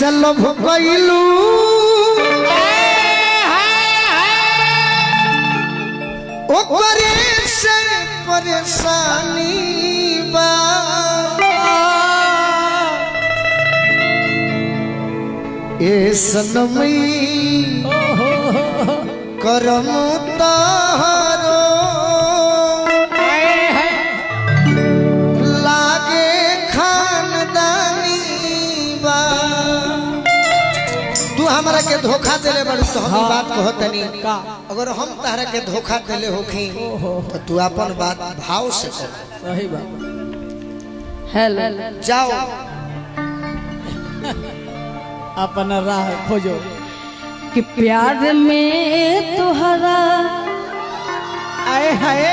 चलो भुकैलू ओकरे से परेशानी बा ए सनमई करम तारो लागे खानदानी बा। तू हमरा के धोखा देले बड़ी तो हम बात कहतनी का अगर हम तारा के धोखा देले होखी तो तू अपन बात भाव से कह। सही बात। हेलो जाओ अपन राह खोजो कि प्यार में तुहरा आए हाय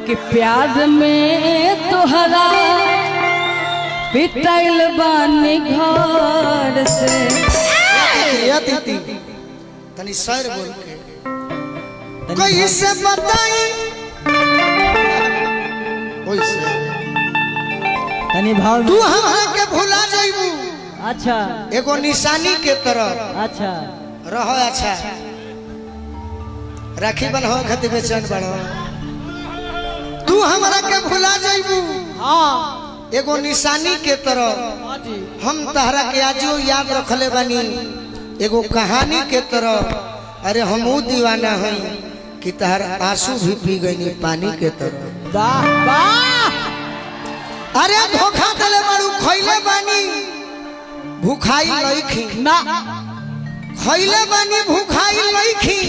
कि प्यार में तुहरा पिटाइल बानी घर से दीदी तनी सर बोल के कैसे बताई ओइसे तनी भाव तू हमरा के भुला जाइबू। अच्छा एगो निशानी के तरह अच्छा रहो। अच्छा राखी बन्हो खातिर बेचैन बड़ो तू हमरा के भुला जाइबू। हाँ एगो निशानी के तरह हम तहरा के आजो याद रखले बानी एगो कहानी के तरह। अरे हमू दीवाना हई कि तहर आंसू भी पी गईनी पानी के तरह। वाह वाह। अरे धोखा देले बाड़ू खइले बानी भूखाई लईखी ना खइले बानी भूखाई लईखी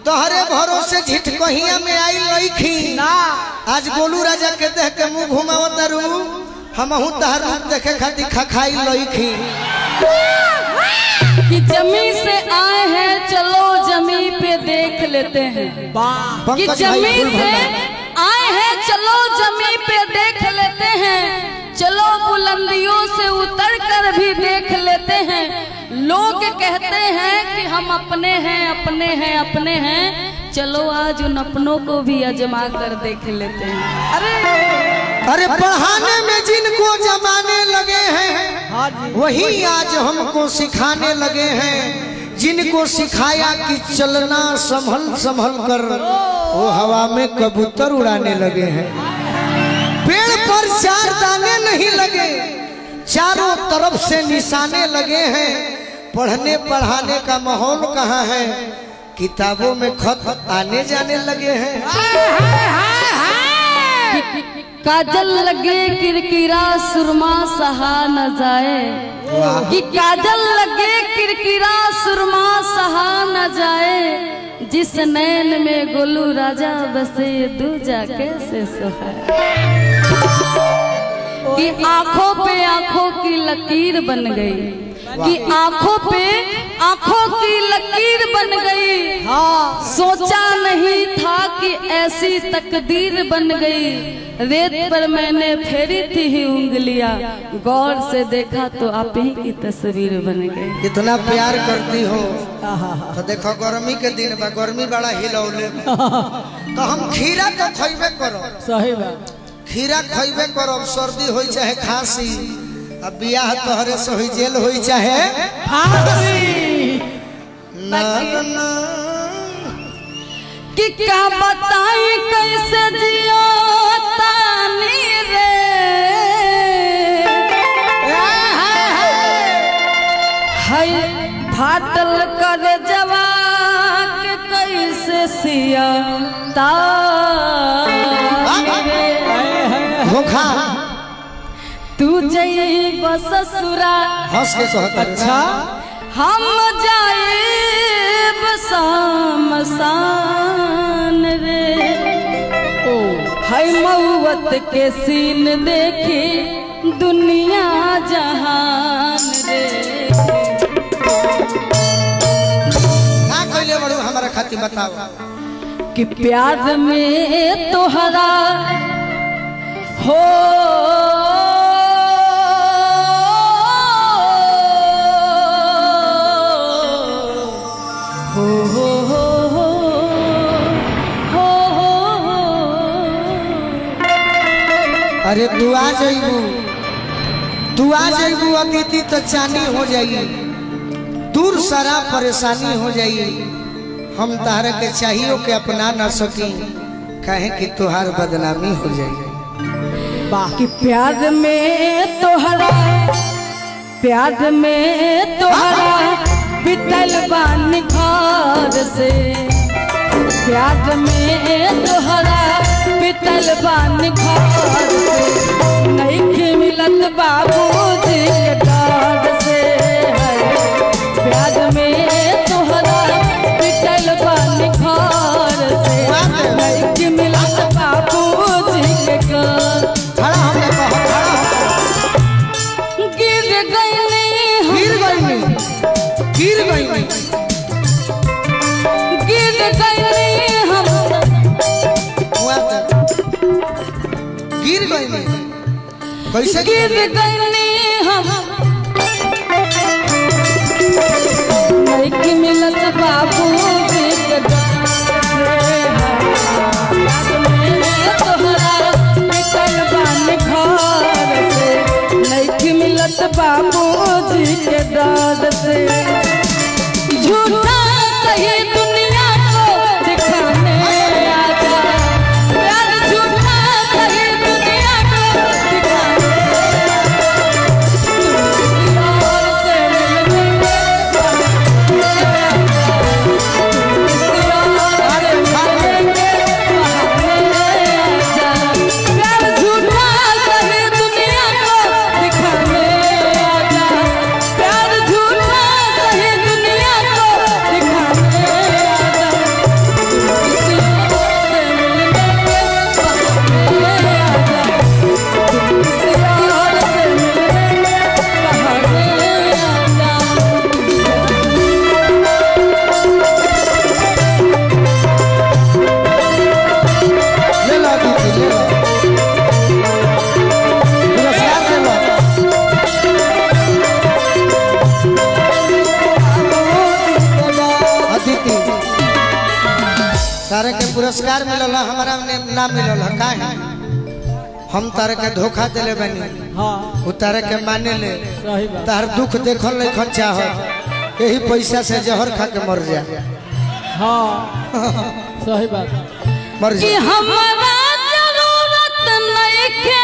तोहरे भरोसे झिट कहिया में आई लईखी ना। आज गोलू राजा के देख के मुंह घुमावत रू हमहू तहर रूप देखे खातिर खखाई लईखी। कि जमी से आए हैं चलो जमी पे देख लेते हैं। कि जमी से आए हैं चलो जमी पे देख लेते हैं। चलो बुलंदियों से उतर कर भी देख लेते हैं। लोग कहते हैं कि हम अपने हैं अपने हैं अपने हैं। चलो आज उन अपनों को भी आजमा कर देख लेते हैं। अरे पढ़ाने में जिनको जमाने लगे हैं वही आज हमको सिखाने लगे हैं। जिनको सिखाया कि चलना संभल संभल कर वो हवा में कबूतर उड़ाने लगे हैं। पेड़ पर चार दाने नहीं लगे चारों तरफ से निशाने लगे हैं। पढ़ने पढ़ाने का माहौल कहाँ है किताबों में खत आने जाने लगे हैं। काजल लगे किरकिरा सुरमा सहा न जाए। कि काजल लगे किरकिरा सुरमा सहा न जाए। जिस नैन में गोलू राजा बसे दूजा कैसे सोहे। कि आंखों पे आंखों की लकीर बन गई। कि आंखों पे आंखों की लकीर बन गई। सोचा नहीं था कि ऐसी तकदीर बन गई। रेत पर मैंने फेरी थी ही उंगलियां गौर से देखा तो आप ही की तस्वीर बन गई। इतना प्यार करती हो तो देखो गर्मी के दिन में गर्मी बड़ा हिलौले तो हम खीरा तो खइबे करो। सही बात खीरा खइबे करो सर्दी होई चाहे खांसी। अब बियाह तोहरे से होई जेल होई चाहे फांसी। ना ना कि क्या बताई कैसे जियो तानी रे। हाय फाटल कर जवा के कैसे सिया तानी रे। धोखा तू जई ससुरा हंस के कहता। अच्छा हम जाए बसामसान रे। ओ हाय मौत के सीन देखी दुनिया जहान रे। का कहले बड़ू हमारा खातिर बताओ। कि प्यार में तोहरा हो अरे तू आ जाइबू तू आ जाइबू अतिथि तो चानी हो जाइए, दूर सारा परेशानी हो जाइए। हम तारा के चाहिए के अपना ना सकी, कहे कि तुहार बदनामी हो जाइए। कि प्यार में तोहरा बितल बानी घर से, प्यार में तोहरा बितल बानी घर से, नहीं मिलत बाबूजी के डर से। प्यार में तोहरा बितल बानी घर से, नहीं मिलत बाबूजी के डर। कैसे गिर गईनी हम, नहीं मिलत बाबूजी के डर से। तोहरा बितल बानी घर से, नहीं मिलत बाबूजी के डर से। झूठा कही दुनिया को दिखाने आजा, प्यार झूठा कही दुनिया को दिखाने। तारे के पुरस्कार मिलल, हमारा ना मिलल का है? हम तारे के धोखा दिले बनी। हाँ। वो तारे के माने ले, तार दुख देखल नहीं खन चाह, यही पैसा से जहर खा के मर जा। हाँ सही बात। मर जा। हमारा जरूरत नहीं के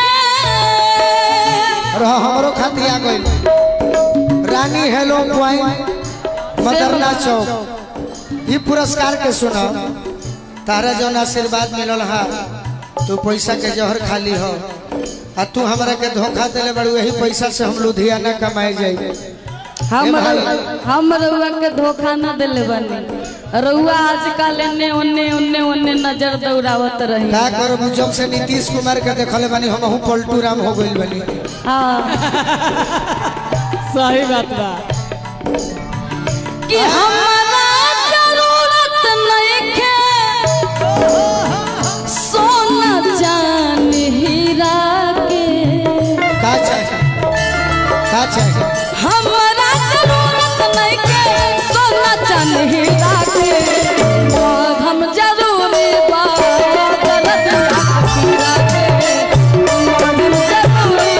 हमरो खाती आ गई रानी हेलो पॉइंट मदरना चौक। ये पुरस्कार के सुना, तारा जौन आशीर्वाद मिलल हा, तू पैसा के जहर खाली हो, आ तू हमरा के धोखा दिले बड़ू, यही पैसा से हम लुधियाना कमाए जाए। हम रउआ के धोखा न दिले बनी, रउआ आजकल एने ओने ओने ओने नजर दौड़ावत रही। का करू, जब से नीतीश कुमार के देखले बनी हम पलटू राम हो गइल बनी। हाँ सही बात बा कि हमारा जरूरत नहीं के सोना चांदी हीरा के। का चाहिए? हमारा जरूरत नहीं के सोना चांदी हीरा के, हम जरूरी बात हीरा के, हम जरूरी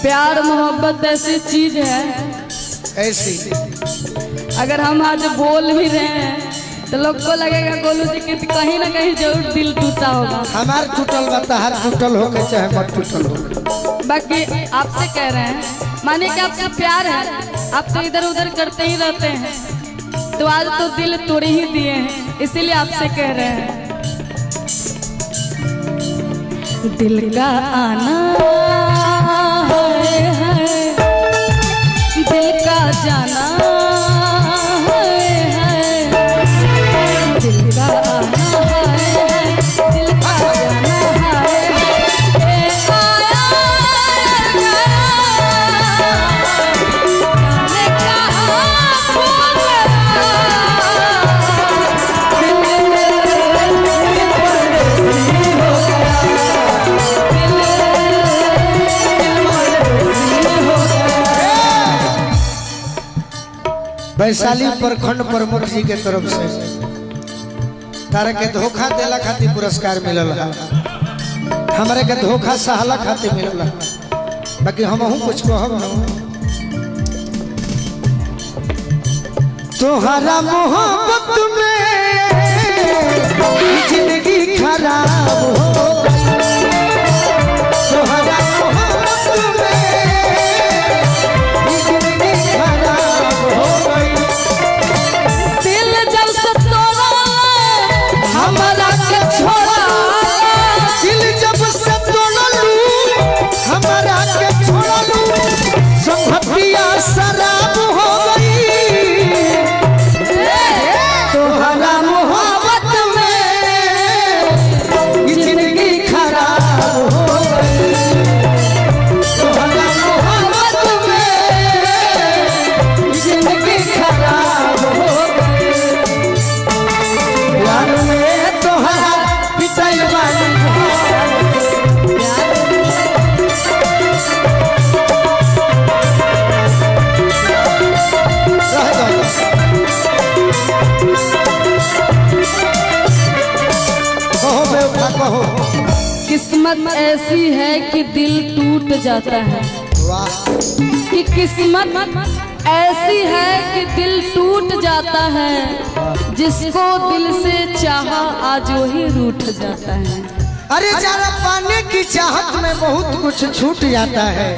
प्यार मोहब्बत ऐसी चीज है, ऐसी अगर हम आज बोल भी रहे हैं तो लोग को लगेगा गोलू जी के कहीं ना कहीं जरूर दिल टूटा होगा। हमार टूटल बता, हर टूटल हो के चाहे मत टूटल हो। बाकी आपसे कह रहे हैं, माने कि आपका प्यार है, आप तो इधर उधर करते ही रहते हैं, तो आज तो दिल तोड़ ही दिए हैं, इसीलिए आपसे कह रहे हैं। दिल का आना है, दिल का जाना है, दिल का आना है, दिल का जाना है। वैशाली प्रखंड प्रमुख जी के तरफ से तारा के धोखा देला खातिर पुरस्कार मिलल है। हमारे के धोखा सहला खातिर मिलल है। बाकी हमहू कुछ कहब न। तोहरा मोहब्बत में जिंदगी खराब हो गई। तोहरा मोहब्बत में जिंदगी खराब हो गई। दिल जब से तोड़ा हमारा के छोड़ा, दिल जब से तोड़लू हमारा के छोड़लू, संगतिया शराब हो गई। तोहरा मोहब्बत में जिंदगी खराब हो गई। तोहरा मोहब्बत में जिंदगी खराब हो गई। प्यार में तोहरा पिटाई वाली किस्मत ऐसी है कि दिल टूट जाता है। वाह कि किस्मत ऐसी है कि दिल टूट जाता है, जिसको दिल से चाहा आज वही रूठ जाता है। अरे जरा पाने की चाहत में बहुत कुछ छूट जाता है।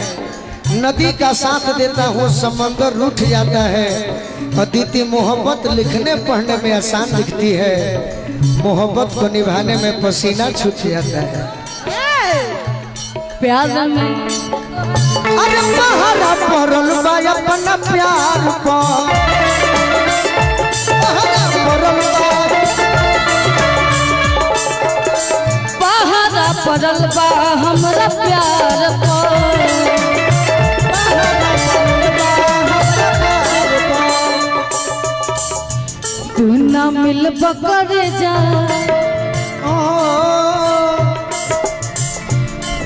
नदी का साथ देता हूँ समंदर रूठ जाता है। अदिति मोहब्बत लिखने पढ़ने में आसान दिखती है, मोहब्बत को निभाने में पसीना छूट जाता है। प्यार में अरे पहरा पड़ल बा अपना प्यार पर, पहरा पड़ल बा, पहरा पड़ल बा हमरा प्यार पर। तू ना मिल बकर जा,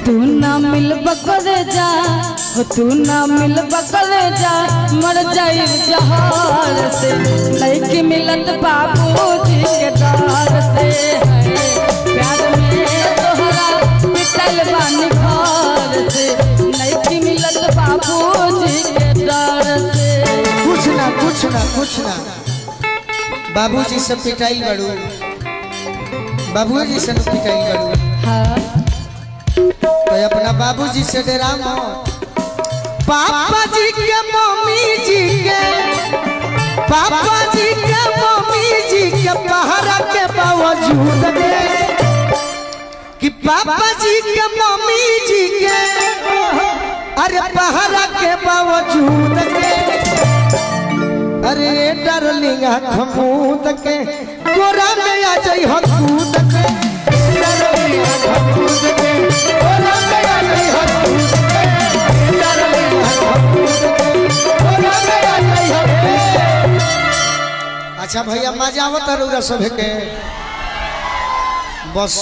तू ना मिल बकर जा, तू ना मिल बकर जा, मर जाई जहार से। नहीं मिलत बाबूजी के डर से, प्यार में तोहरा पिटल बानी घर से। नहीं मिलत बाबूजी के डर से। कुछ ना बाबूजी से पिटाई बड़ू, बाबूजी से पिटाई बड़ू। हाँ तो अपना बाबूजी से डरा मत। पापा जी के मम्मी जी के, पापा जी के मम्मी जी के पहरा के बावजूद के, कि पापा जी के मम्मी जी के अरे पहरा के बावजूद के, अरे डार्लिंग खमूद के गोरा में आ जाई हो कूद के। डार्लिंग खमूद के गोरा में आ जाई हो कूद के। डार्लिंग खमूद के गोरा में आ जाई हो। अच्छा भैया मजा आवत रउरा सभे के बस